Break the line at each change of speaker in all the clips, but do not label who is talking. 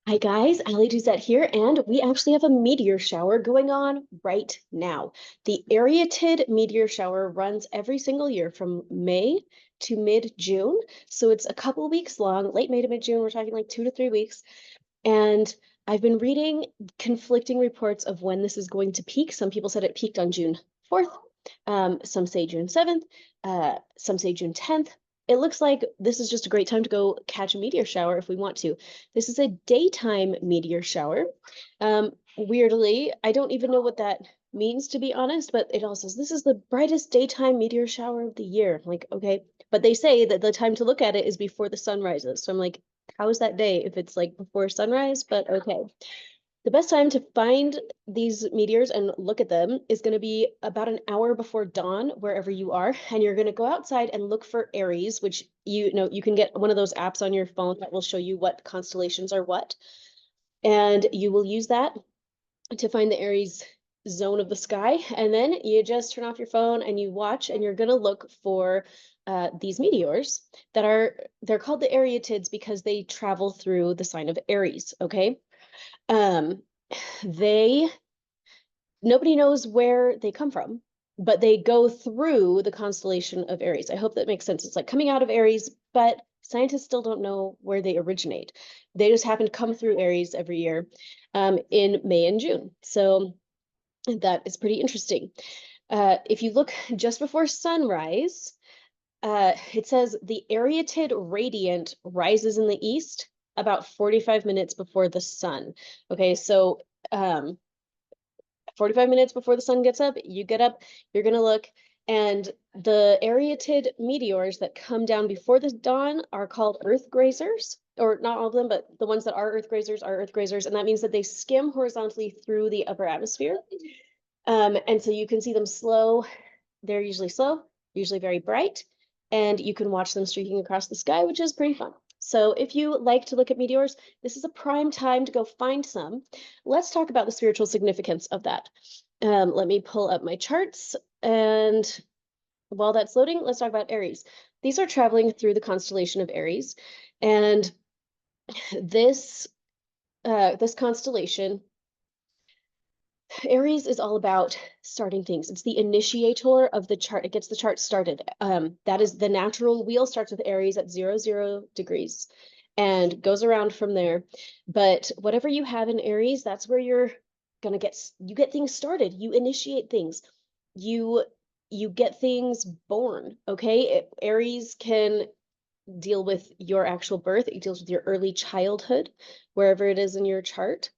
Hi guys, Arietid here, and we actually have a meteor shower going on right now. The Arietid meteor shower runs every single year from May to mid-June. So it's a couple weeks long, late May to mid-June. We're talking like 2 to 3 weeks. And I've been reading conflicting reports of when this is going to peak. Some people said it peaked on June 4th. Some say June 7th. Some say June 10th. It looks like this is just a great time to go catch a meteor shower if we want to. This is a daytime meteor shower. Weirdly, I don't even know what that means, to be honest, but it all says this is the brightest daytime meteor shower of the year. I'm like, okay. But they say that the time to look at it is before the sun rises. So I'm like, how is that day if it's like before sunrise? But okay. The best time to find these meteors and look at them is going to be about an hour before dawn, wherever you are. And you're going to go outside and look for Aries, which you know you can get one of those apps on your phone that will show you what constellations are what. And you will use that to find the Aries zone of the sky. And then you just turn off your phone and you watch, and you're going to look for these meteors they're called the Arietids because they travel through the sign of Aries, okay? Um, they Nobody knows where they come from, but they go through the constellation of Aries. I hope that makes sense. It's like coming out of Aries, but scientists still don't know where they originate. They just happen to come through Aries every year in May and June. So that is pretty interesting. If you look just before sunrise, it says the Arietid radiant rises in the east about 45 minutes before the sun. Okay, so 45 minutes before the sun gets up, you get up, you're going to look, and the Arietid meteors that come down before the dawn are called earth grazers, or not all of them, but the ones that are earth grazers, and that means that they skim horizontally through the upper atmosphere. And so you can see them slow. They're usually slow, usually very bright, and you can watch them streaking across the sky, which is pretty fun. So if you like to look at meteors, this is a prime time to go find some. Let's talk about the spiritual significance of that. Let me pull up my charts, and while that's loading, let's talk about Aries. These are traveling through the constellation of Aries, and this this constellation, Aries is all about starting things. It's the initiator of the chart. It gets the chart started. That is the natural wheel starts with Aries at 0 degrees and goes around from there. But whatever you have in Aries, that's where you're gonna you get things started. You initiate things. You you get things born. Okay, Aries can deal with your actual birth. It deals with your early childhood, wherever it is in your chart.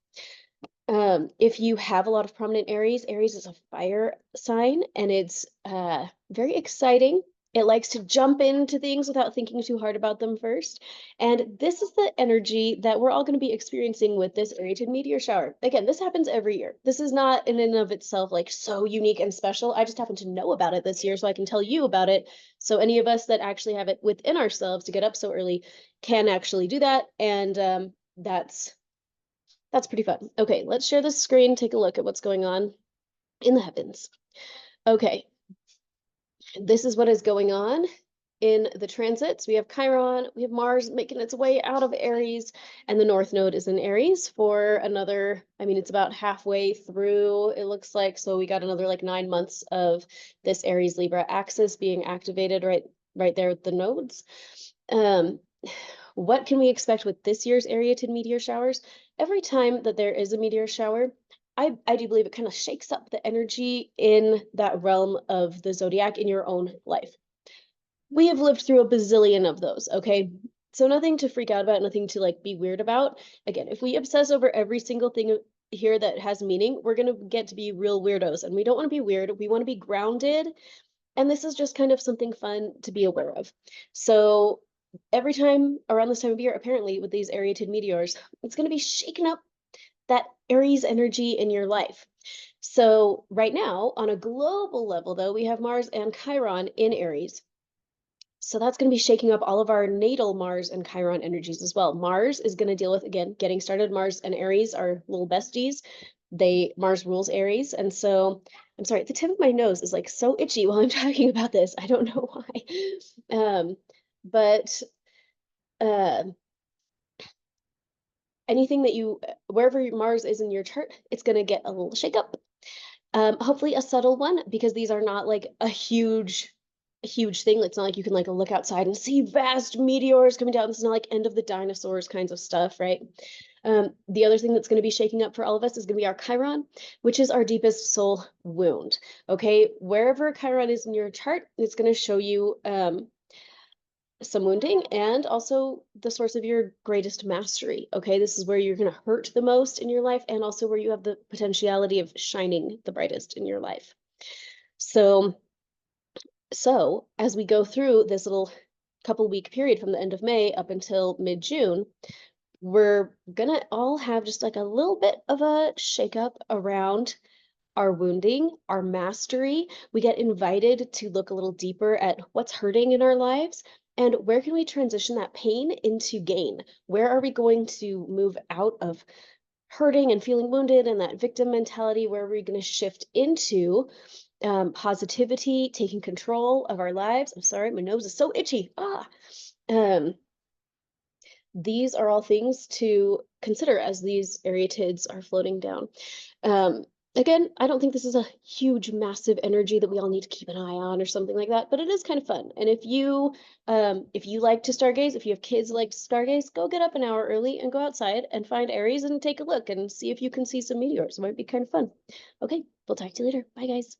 If you have a lot of prominent Aries, Aries is a fire sign, and it's very exciting. It likes to jump into things without thinking too hard about them first. And this is the energy that we're all going to be experiencing with this Arietid meteor shower. Again, this happens every year. This is not in and of itself like so unique and special. I just happen to know about it this year, so I can tell you about it. So any of us that actually have it within ourselves to get up so early can actually do that. And that's pretty fun. Okay, let's share the screen, take a look at what's going on in the heavens. Okay, this is what is going on in the transits. We have Chiron, we have Mars making its way out of Aries, and the North Node is in Aries for another, I mean, it's about halfway through, it looks like, so we got another like 9 months of this Aries Libra axis being activated right there with the nodes. What can we expect with this year's Arietid meteor showers? Every time that there is a meteor shower, I do believe it kind of shakes up the energy in that realm of the zodiac in your own life. We have lived through a bazillion of those, okay? So nothing to freak out about, nothing to like be weird about. Again, if we obsess over every single thing here that has meaning, we're gonna get to be real weirdos, and we don't want to be weird. We want to be grounded, and this is just kind of something fun to be aware of. So every time around this time of year, apparently with these Arietid meteors, it's going to be shaking up that Aries energy in your life. So right now, on a global level, though, we have Mars and Chiron in Aries. So that's going to be shaking up all of our natal Mars and Chiron energies as well. Mars is going to deal with, again, getting started. Mars and Aries are little besties. Mars rules Aries. And so, I'm sorry, the tip of my nose is like so itchy while I'm talking about this. I don't know why. But uh, anything that wherever Mars is in your chart, it's gonna get a little shakeup. Hopefully a subtle one because these are not like a huge thing. It's not like you can like look outside and see vast meteors coming down. This is not like end of the dinosaurs kinds of stuff, right? The other thing that's going to be shaking up for all of us is going to be our Chiron, which is our deepest soul wound. Okay, wherever Chiron is in your chart, it's going to show you some wounding and also the source of your greatest mastery. Okay, this is where you're going to hurt the most in your life and also where you have the potentiality of shining the brightest in your life. So as we go through this little couple week period from the end of May up until mid-June, we're gonna all have just like a little bit of a shakeup around our wounding, our mastery. We get invited to look a little deeper at what's hurting in our lives and where can we transition that pain into gain? Where are we going to move out of hurting and feeling wounded and that victim mentality? Where are we going to shift into positivity, taking control of our lives? I'm sorry, my nose is so itchy. Um, these are all things to consider as these Arietids are floating down. Um, Again, I don't think this is a huge, massive energy that we all need to keep an eye on or something like that, but it is kind of fun. And if you like to stargaze, if you have kids who like to stargaze, go get up an hour early and go outside and find Aries and take a look and see if you can see some meteors. It might be kind of fun. Okay, we'll talk to you later. Bye, guys.